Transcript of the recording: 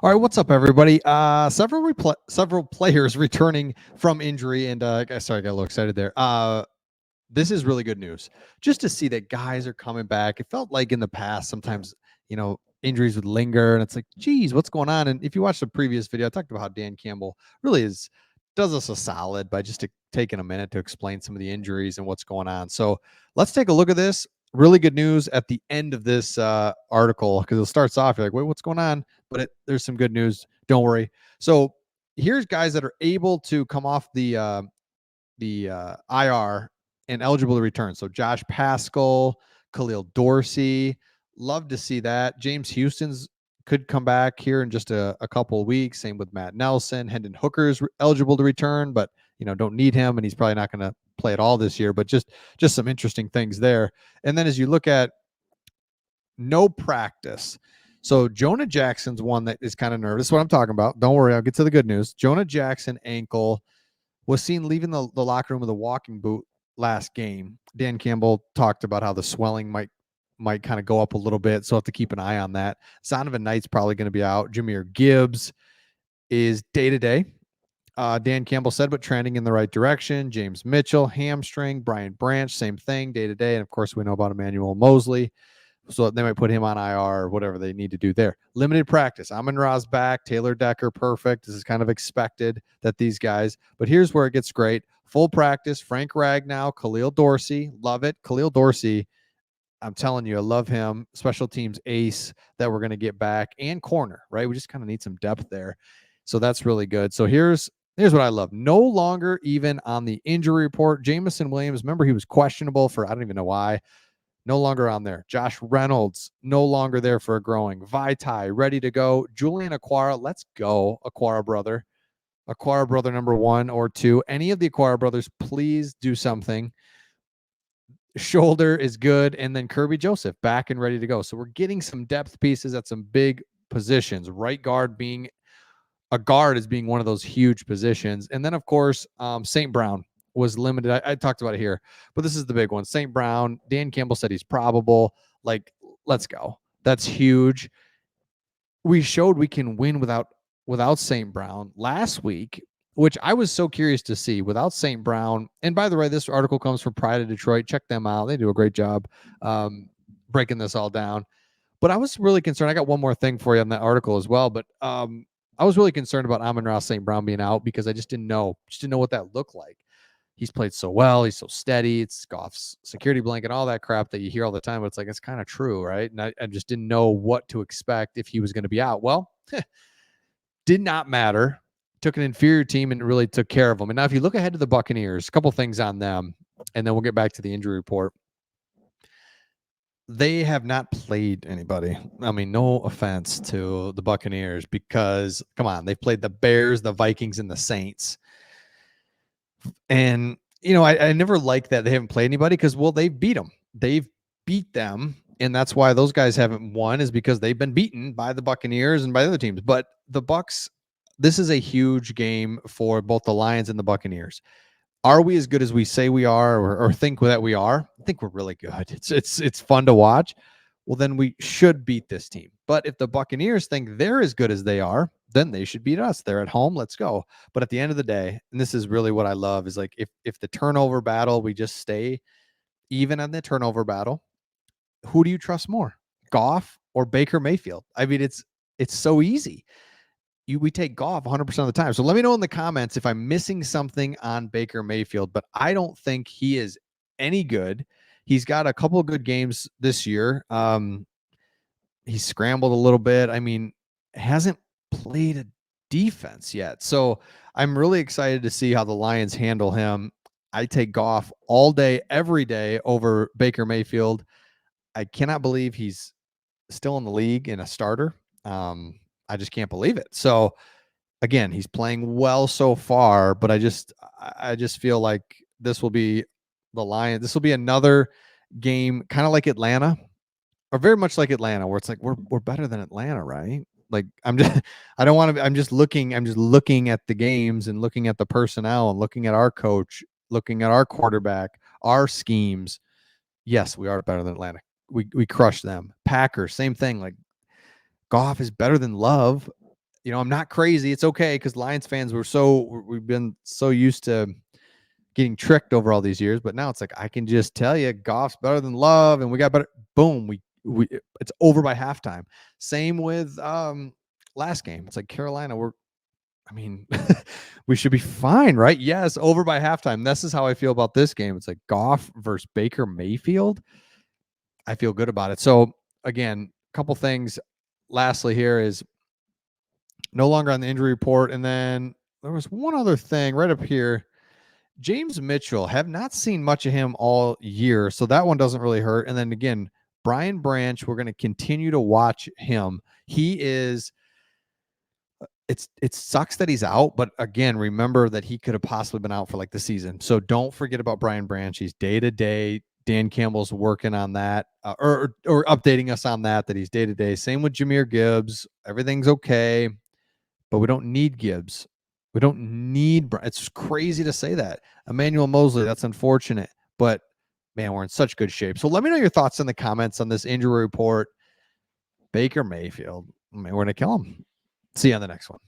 All right, what's up, everybody? Several players returning from injury, and sorry, I got a little excited there. This is really good news. Just to see that guys are coming back. It felt like in the past, sometimes injuries would linger, and it's like, geez, what's going on? And if you watch the previous video, I talked about how Dan Campbell really does us a solid by just taking a minute to explain some of the injuries and what's going on. So let's take a look at this. Really good news at the end of this article, because it starts off, you're like, wait, what's going on? But there's some good news. Don't worry. So here's guys that are able to come off the IR and eligible to return. So Josh Pascal, Khalil Dorsey, love to see that. James Houston's could come back here in just a couple of weeks. Same with Matt Nelson. Hendon Hooker's eligible to return, but don't need him, and he's probably not going to play at all this year. But just some interesting things there. And then as you look at no practice. So Jonah Jackson's one that is kind of nervous. That's what I'm talking about. Don't worry, I'll get to the good news. Jonah Jackson ankle was seen leaving the locker room with a walking boot last game. Dan Campbell talked about how the swelling might kind of go up a little bit, so have to keep an eye on that. Zonovan Knight's probably going to be out. Jahmyr Gibbs is day-to-day. Dan Campbell said, but trending in the right direction. James Mitchell, hamstring. Brian Branch, same thing, day-to-day. And, of course, we know about Emmanuel Mosley. So they might put him on IR or whatever they need to do there. Limited practice. Amon-Ra's back. Taylor Decker, perfect. This is kind of expected that these guys. But here's where it gets great. Full practice. Frank Ragnow, Khalil Dorsey. Love it. Khalil Dorsey, I'm telling you, I love him. Special teams ace that we're going to get back. And corner, right? We just kind of need some depth there. So that's really good. So here's what I love. No longer even on the injury report. Jamison Williams, remember he was questionable for, I don't even know why. No longer on there. Josh Reynolds, no longer there for a growing. Vaitai, ready to go. Julian Okwara, let's go, Okwara brother. Okwara brother number 1 or 2. Any of the Okwara brothers, please do something. Shoulder is good. And then Kirby Joseph, back and ready to go. So we're getting some depth pieces at some big positions. Right guard being a guard is being one of those huge positions. And then, of course, St. Brown was limited. I talked about it here, but this is the big one. St. Brown, Dan Campbell said he's probable. Like, let's go. That's huge. We showed we can win without St. Brown last week, which I was so curious to see without St. Brown. And by the way, this article comes from Pride of Detroit. Check them out. They do a great job breaking this all down. But I was really concerned. I got one more thing for you on that article as well. But I was really concerned about Amon-Ra St. Brown being out because I just didn't know what that looked like. He's played so well. He's so steady. It's Goff's security blanket, all that crap that you hear all the time. But it's like, it's kind of true, right? And I just didn't know what to expect if he was going to be out. Well, did not matter. Took an inferior team and really took care of them. And now if you look ahead to the Buccaneers, a couple things on them, and then we'll get back to the injury report. They have not played anybody. I mean, no offense to the Buccaneers because, come on, they've played the Bears, the Vikings, and the Saints. And, I never liked that they haven't played anybody because, well, they've beat them. They've beat them, and that's why those guys haven't won is because they've been beaten by the Buccaneers and by other teams. But the Bucs, this is a huge game for both the Lions and the Buccaneers. Are we as good as we say we are or think that we are? I think we're really good. It's fun to watch. Well, then we should beat this team. But if the Buccaneers think they're as good as they are, then they should beat us. They're at home. Let's go. But at the end of the day, and this is really what I love, is like if the turnover battle, we just stay even on the turnover battle, who do you trust more? Goff or Baker Mayfield? I mean, it's so easy. We take Goff 100% of the time. So let me know in the comments if I'm missing something on Baker Mayfield, but I don't think he is any good. He's got a couple of good games this year. He scrambled a little bit. I mean, hasn't played a defense yet. So I'm really excited to see how the Lions handle him. I take Goff all day, every day over Baker Mayfield. I cannot believe he's still in the league and a starter. I just can't believe it. So again, he's playing well so far, but I just feel like this will be the Lions. This will be another game, kind of like Atlanta, or very much like Atlanta, where it's like we're better than Atlanta, right? Like I'm just looking at the games and looking at the personnel and looking at our coach, looking at our quarterback, our schemes. Yes, we are better than Atlanta. We crushed them. Packers, same thing. Like Goff is better than Love. I'm not crazy. It's okay because Lions fans we've been so used to getting tricked over all these years, but now it's like I can just tell you, Goff's better than Love, and we got better. Boom, we it's over by halftime. Same with last game. It's like Carolina. I mean, we should be fine, right? Yes, over by halftime. This is how I feel about this game. It's like Goff versus Baker Mayfield. I feel good about it. So again, a couple things. Lastly, here is no longer on the injury report, and then there was one other thing right up here. James Mitchell, have not seen much of him all year, so that one doesn't really hurt. And then again, Brian Branch, we're going to continue to watch him. He is. It sucks that he's out, but again, remember that he could have possibly been out for like the season. So don't forget about Brian Branch. He's day to day. Dan Campbell's working on that, or updating us on that he's day to day. Same with Jahmyr Gibbs. Everything's okay, but we don't need Gibbs. We don't need. It's crazy to say that. Emmanuel Mosley. That's unfortunate, but man, we're in such good shape. So let me know your thoughts in the comments on this injury report. Baker Mayfield. I mean, we're gonna kill him. See you on the next one.